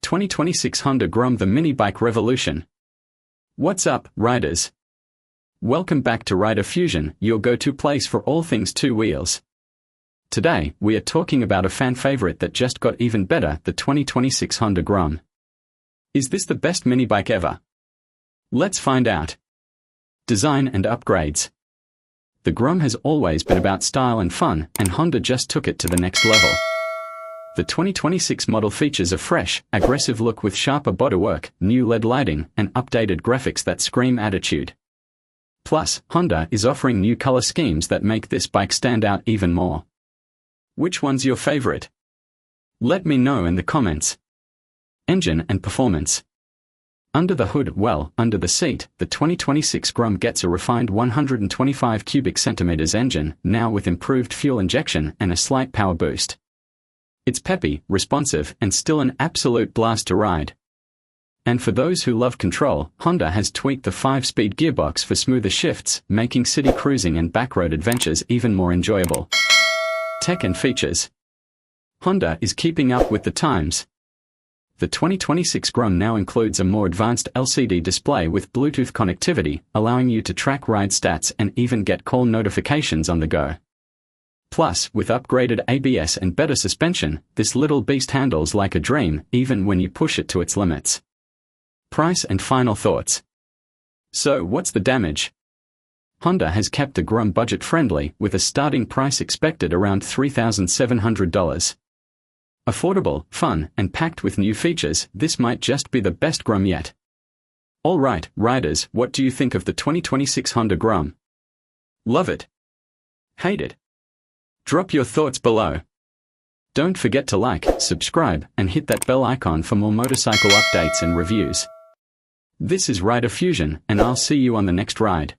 2026 Honda Grom, the mini bike revolution. What's up, riders? Welcome back to Rider Fusion, your go-to place for all things two wheels. Today, we are talking about a fan favorite that just got even better, the 2026 Honda Grom. Is this the best mini bike ever? Let's find out. Design and upgrades. The Grom has always been about style and fun, and Honda just took it to the next level. The 2026 model features a fresh, aggressive look with sharper bodywork, new LED lighting, and updated graphics that scream attitude. Plus, Honda is offering new color schemes that make this bike stand out even more. Which one's your favorite? Let me know in the comments. Engine and performance. Under the hood, well, under the seat, the 2026 Grom gets a refined 125 cubic centimeters engine, now with improved fuel injection and a slight power boost. It's peppy, responsive, and still an absolute blast to ride. And for those who love control, Honda has tweaked the 5-speed gearbox for smoother shifts, making city cruising and backroad adventures even more enjoyable. Tech and features. Honda is keeping up with the times. The 2026 Grom now includes a more advanced LCD display with Bluetooth connectivity, allowing you to track ride stats and even get call notifications on the go. Plus, with upgraded ABS and better suspension, this little beast handles like a dream, even when you push it to its limits. Price and final thoughts. So what's the damage? Honda has kept the Grom budget-friendly, with a starting price expected around $3,700. Affordable, fun, and packed with new features, this might just be the best Grom yet. Alright, riders, what do you think of the 2026 Honda Grom? Love it? Hate it? Drop your thoughts below. Don't forget to like, subscribe, and hit that bell icon for more motorcycle updates and reviews. This is Rider Fusion, and I'll see you on the next ride.